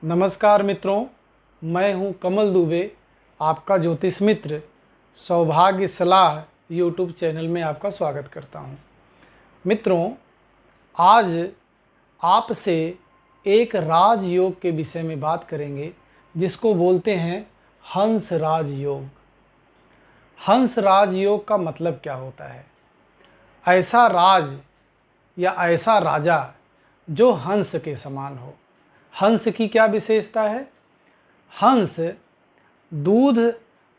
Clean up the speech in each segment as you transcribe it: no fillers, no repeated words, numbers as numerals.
नमस्कार मित्रों, मैं हूं कमल दुबे, आपका ज्योतिष मित्र। सौभाग्य सलाह यूट्यूब चैनल में आपका स्वागत करता हूं। मित्रों, आज आपसे एक राजयोग के विषय में बात करेंगे, जिसको बोलते हैं हंस राजयोग। हंस राजयोग का मतलब क्या होता है? ऐसा राज या ऐसा राजा जो हंस के समान हो। हंस की क्या विशेषता है? हंस दूध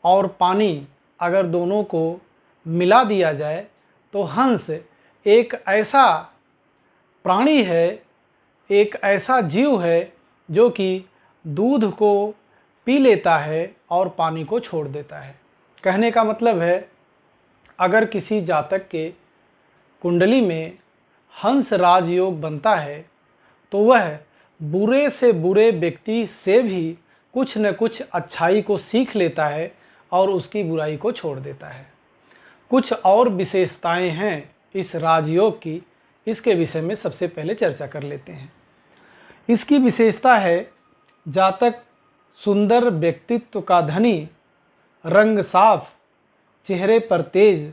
और पानी अगर दोनों को मिला दिया जाए तो हंस एक ऐसा प्राणी है, एक ऐसा जीव है जो कि दूध को पी लेता है और पानी को छोड़ देता है। कहने का मतलब है, अगर किसी जातक के कुंडली में हंस राजयोग बनता है तो वह बुरे से बुरे व्यक्ति से भी कुछ न कुछ अच्छाई को सीख लेता है और उसकी बुराई को छोड़ देता है। कुछ और विशेषताएं हैं इस राजयोग की, इसके विषय में सबसे पहले चर्चा कर लेते हैं। इसकी विशेषता है, जातक सुंदर व्यक्तित्व का धनी, रंग साफ, चेहरे पर तेज,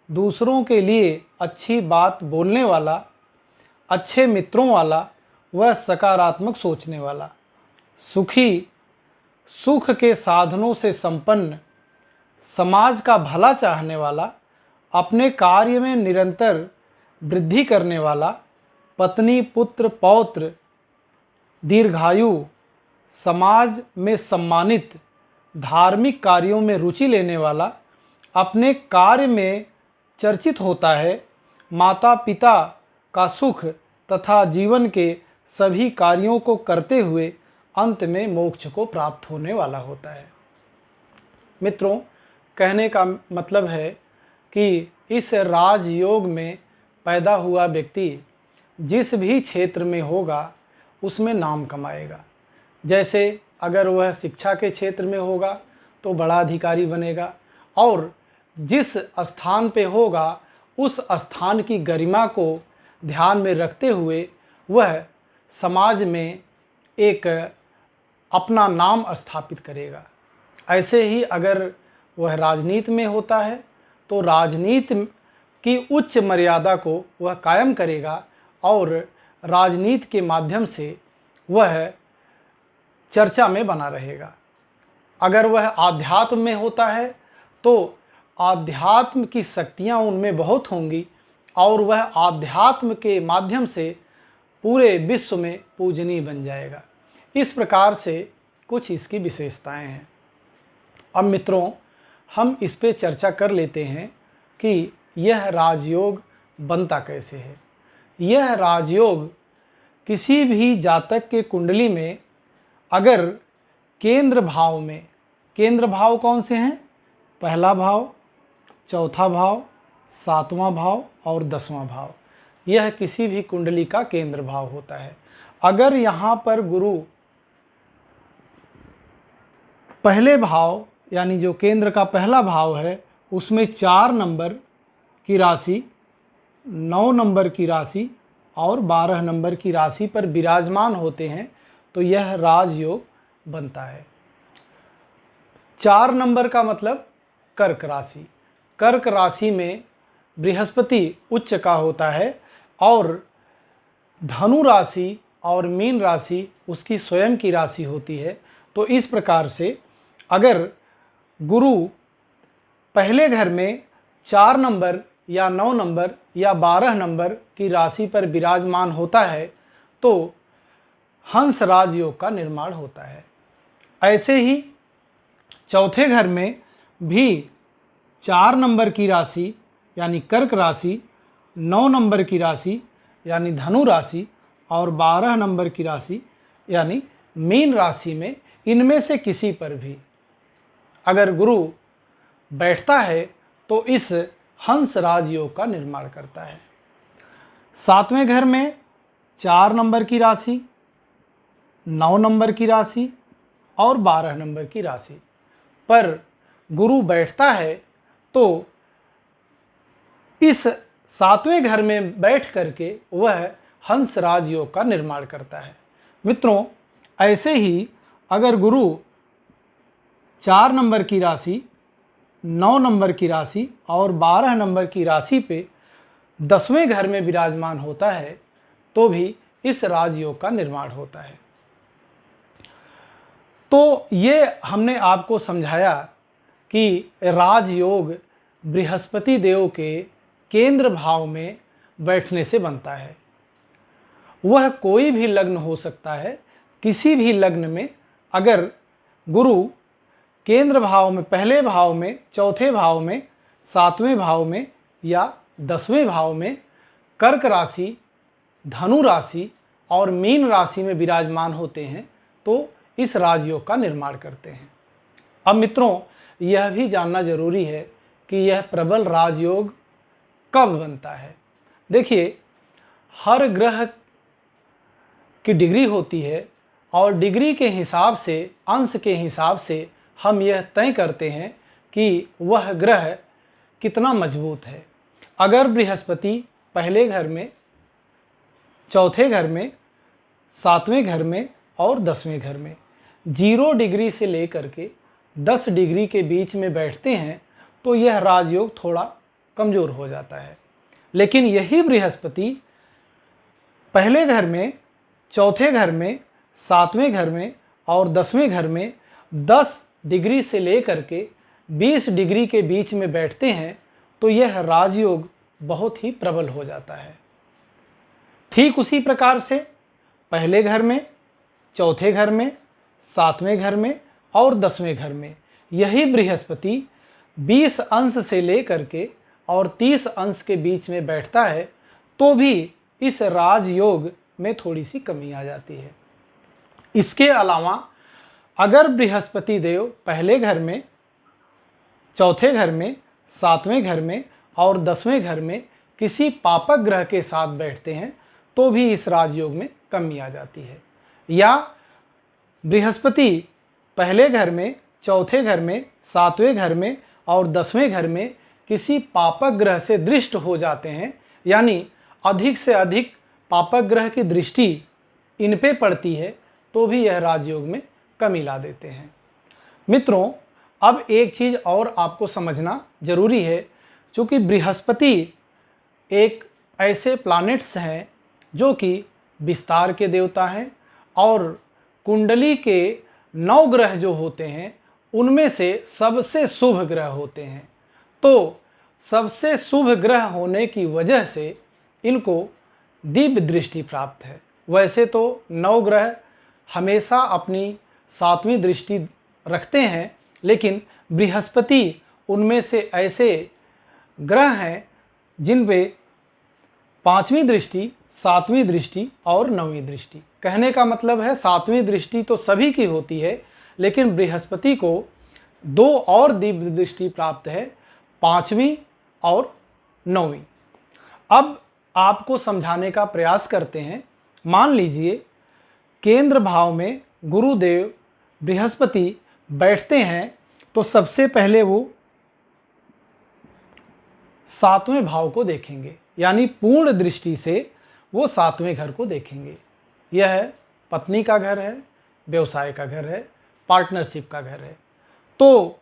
दूसरों के लिए अच्छी बात बोलने वाला, अच्छे मित्रों वाला, वह सकारात्मक सोचने वाला, सुखी, सुख के साधनों से संपन्न, समाज का भला चाहने वाला, अपने कार्य में निरंतर वृद्धि करने वाला, पत्नी पुत्र पौत्र दीर्घायु, समाज में सम्मानित, धार्मिक कार्यों में रुचि लेने वाला, अपने कार्य में चर्चित होता है, माता पिता का सुख तथा जीवन के सभी कार्यों को करते हुए अंत में मोक्ष को प्राप्त होने वाला होता है। मित्रों, कहने का मतलब है कि इस राजयोग में पैदा हुआ व्यक्ति जिस भी क्षेत्र में होगा उसमें नाम कमाएगा। जैसे अगर वह शिक्षा के क्षेत्र में होगा तो बड़ा अधिकारी बनेगा, और जिस स्थान पे होगा उस स्थान की गरिमा को ध्यान में रखते हुए वह समाज में एक अपना नाम स्थापित करेगा। ऐसे ही अगर वह राजनीति में होता है तो राजनीति की उच्च मर्यादा को वह कायम करेगा और राजनीति के माध्यम से वह चर्चा में बना रहेगा। अगर वह आध्यात्म में होता है तो आध्यात्म की शक्तियाँ उनमें बहुत होंगी और वह आध्यात्म के माध्यम से पूरे विश्व में पूजनीय बन जाएगा। इस प्रकार से कुछ इसकी विशेषताएं हैं। अब मित्रों, हम इस पे चर्चा कर लेते हैं कि यह राजयोग बनता कैसे है। यह राजयोग किसी भी जातक के कुंडली में अगर केंद्र भाव में, केंद्र भाव कौन से हैं? पहला भाव, चौथा भाव, सातवां भाव और 10वां भाव, यह किसी भी कुंडली का केंद्र भाव होता है। अगर यहाँ पर गुरु पहले भाव यानी जो केंद्र का पहला भाव है उसमें 4 नंबर की राशि, 9 नंबर की राशि और 12 नंबर की राशि पर विराजमान होते हैं तो यह राजयोग बनता है। 4 नंबर का मतलब कर्क राशि। कर्क राशि में बृहस्पति उच्च का होता है और धनु राशि और मीन राशि उसकी स्वयं की राशि होती है। तो इस प्रकार से अगर गुरु पहले घर में 4 नंबर या 9 नंबर या 12 नंबर की राशि पर विराजमान होता है तो हंस राजयोग का निर्माण होता है। ऐसे ही चौथे घर में भी 4 नंबर की राशि यानी कर्क राशि, 9 नंबर की राशि यानी धनु राशि और 12 नंबर की राशि यानी मीन राशि में इनमें से किसी पर भी अगर गुरु बैठता है तो इस हंस राजयोग का निर्माण करता है। 7वें घर में 4 नंबर की राशि, 9 नंबर की राशि और 12 नंबर की राशि पर गुरु बैठता है तो इस 7वें घर में बैठ करके वह हंस राजयोग का निर्माण करता है। मित्रों, ऐसे ही अगर गुरु 4 नंबर की राशि, 9 नंबर की राशि और 12 नंबर की राशि पे 10वें घर में विराजमान होता है तो भी इस राजयोग का निर्माण होता है। तो ये हमने आपको समझाया कि राजयोग बृहस्पति देव के केंद्र भाव में बैठने से बनता है। वह कोई भी लग्न हो सकता है। किसी भी लग्न में अगर गुरु केंद्र भाव में, पहले भाव में, चौथे भाव में, 7वें भाव में या 10वें भाव में कर्क राशि, धनु राशि और मीन राशि में विराजमान होते हैं तो इस राजयोग का निर्माण करते हैं। अब मित्रों, यह भी जानना जरूरी है कि यह प्रबल राजयोग कब बनता है। देखिए, हर ग्रह की डिग्री होती है और डिग्री के हिसाब से, अंश के हिसाब से हम यह तय करते हैं कि वह ग्रह कितना मजबूत है। अगर बृहस्पति पहले घर में, चौथे घर में, 7वें घर में और 10वें घर में 0 डिग्री से लेकर के 10 डिग्री के बीच में बैठते हैं तो यह राजयोग थोड़ा कमज़ोर हो जाता है। लेकिन यही बृहस्पति पहले घर में, चौथे घर में, 7वें घर में और 10वें घर में 10 डिग्री से लेकर के 20 डिग्री के बीच में बैठते हैं तो यह राजयोग बहुत ही प्रबल हो जाता है। ठीक उसी प्रकार से पहले घर में, चौथे घर में, 7वें घर में और 10वें घर में यही बृहस्पति 20 अंश से लेकर के और 30 अंश के बीच में बैठता है तो भी इस राजयोग में थोड़ी सी कमी आ जाती है। इसके अलावा अगर बृहस्पति देव पहले घर में, चौथे घर में, 7वें घर में और 10वें घर में किसी पापक ग्रह के साथ बैठते हैं तो भी इस राजयोग में कमी आ जाती है। या बृहस्पति पहले घर में, चौथे घर में, 7वें घर में और 10वें घर में किसी पापक ग्रह से दृष्ट हो जाते हैं, यानी अधिक से अधिक पापक ग्रह की दृष्टि इन पे पड़ती है तो भी यह राजयोग में कमी ला देते हैं। मित्रों, अब एक चीज़ और आपको समझना जरूरी है, क्योंकि बृहस्पति एक ऐसे प्लैनेट्स हैं जो कि विस्तार के देवता हैं और कुंडली के 9 ग्रह जो होते हैं उनमें से सबसे शुभ ग्रह होते हैं। तो सबसे शुभ ग्रह होने की वजह से इनको दिव्य दृष्टि प्राप्त है। वैसे तो 9 ग्रह हमेशा अपनी 7वीं दृष्टि रखते हैं, लेकिन बृहस्पति उनमें से ऐसे ग्रह हैं जिन पे 5वीं दृष्टि, 7वीं दृष्टि और 9वीं दृष्टि। कहने का मतलब है 7वीं दृष्टि तो सभी की होती है, लेकिन बृहस्पति को 2 और दिव्य दृष्टि प्राप्त है, 5वीं और 9वीं। अब आपको समझाने का प्रयास करते हैं। मान लीजिए केंद्र भाव में गुरुदेव बृहस्पति बैठते हैं तो सबसे पहले वो 7वें भाव को देखेंगे, यानी पूर्ण दृष्टि से वो 7वें घर को देखेंगे। यह पत्नी का घर है, व्यवसाय का घर है, पार्टनरशिप का घर है। तो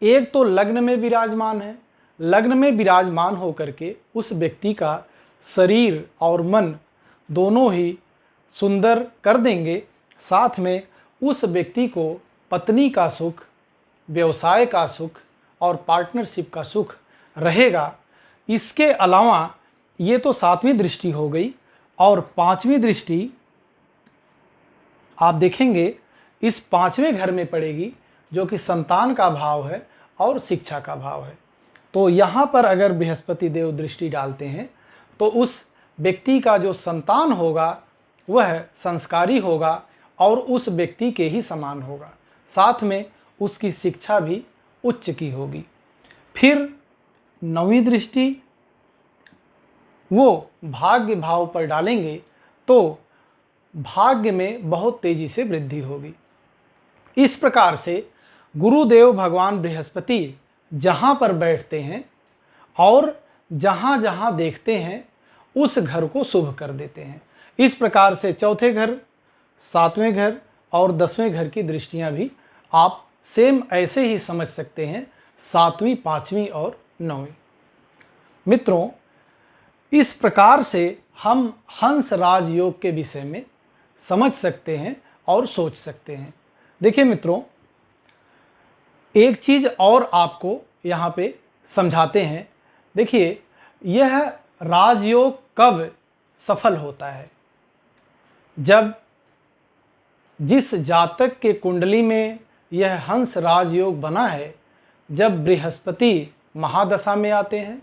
एक तो लग्न में विराजमान है, लग्न में विराजमान होकर के उस व्यक्ति का शरीर और मन दोनों ही सुंदर कर देंगे। साथ में उस व्यक्ति को पत्नी का सुख, व्यवसाय का सुख और पार्टनरशिप का सुख रहेगा। इसके अलावा ये तो 7वीं दृष्टि हो गई, और 5वीं दृष्टि आप देखेंगे इस 5वें घर में पड़ेगी, जो कि संतान का भाव है और शिक्षा का भाव है। तो यहाँ पर अगर बृहस्पति देव दृष्टि डालते हैं तो उस व्यक्ति का जो संतान होगा वह संस्कारी होगा और उस व्यक्ति के ही समान होगा, साथ में उसकी शिक्षा भी उच्च की होगी। फिर 9वीं दृष्टि वो भाग्य भाव पर डालेंगे तो भाग्य में बहुत तेजी से वृद्धि होगी। इस प्रकार से गुरुदेव भगवान बृहस्पति जहाँ पर बैठते हैं और जहाँ जहाँ देखते हैं उस घर को शुभ कर देते हैं। इस प्रकार से चौथे घर, 7वें घर और 10वें घर की दृष्टियां भी आप सेम ऐसे ही समझ सकते हैं, 7वीं, 5वीं और 9वीं। मित्रों, इस प्रकार से हम हंस राजयोग के विषय में समझ सकते हैं और सोच सकते हैं। देखिए मित्रों, एक चीज़ और आपको यहाँ पे समझाते हैं। देखिए, यह राजयोग कब सफल होता है? जब जिस जातक के कुंडली में यह हंस राजयोग बना है, जब बृहस्पति महादशा में आते हैं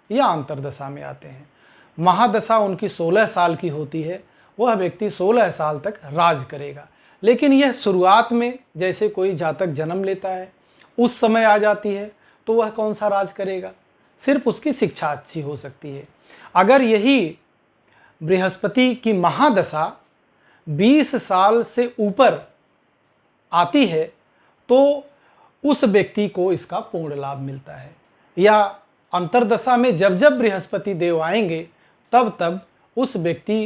या अंतर्दशा में आते हैं। महादशा उनकी 16 साल की होती है, वह व्यक्ति 16 साल तक राज करेगा। लेकिन यह शुरुआत में जैसे कोई जातक जन्म लेता है, उस समय आ जाती है, तो वह कौन सा राज करेगा? सिर्फ उसकी शिक्षा अच्छी हो सकती है। अगर यही बृहस्पति की महादशा 20 साल से ऊपर आती है, तो उस व्यक्ति को इसका पूर्ण लाभ मिलता है। या अंतर्दशा में जब जब बृहस्पति देव आएंगे, तब तब उस व्यक्ति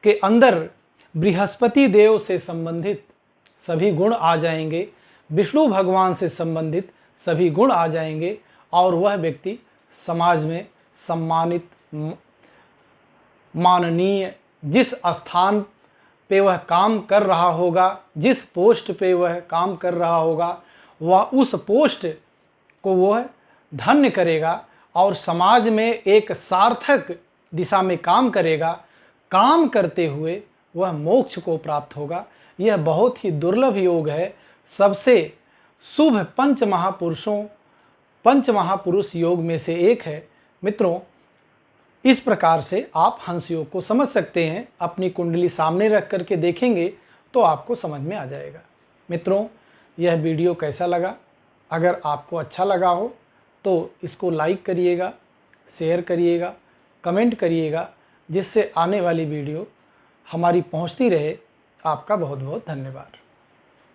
के अंदर बृहस्पति देव से संबंधित सभी गुण आ जाएंगे, विष्णु भगवान से संबंधित सभी गुण आ जाएंगे, और वह व्यक्ति समाज में सम्मानित, माननीय, जिस स्थान पे वह काम कर रहा होगा, जिस पोस्ट पे वह काम कर रहा होगा, वह उस पोस्ट को वह धन्य करेगा और समाज में एक सार्थक दिशा में काम करेगा। काम करते हुए वह मोक्ष को प्राप्त होगा। यह बहुत ही दुर्लभ योग है, सबसे शुभ पंच महापुरुष योग में से एक है। मित्रों, इस प्रकार से आप हंस योग को समझ सकते हैं। अपनी कुंडली सामने रख करके देखेंगे तो आपको समझ में आ जाएगा। मित्रों, यह वीडियो कैसा लगा? अगर आपको अच्छा लगा हो तो इसको लाइक करिएगा, शेयर करिएगा, कमेंट करिएगा, जिससे आने वाली वीडियो हमारी पहुंचती रहे। आपका बहुत बहुत धन्यवाद।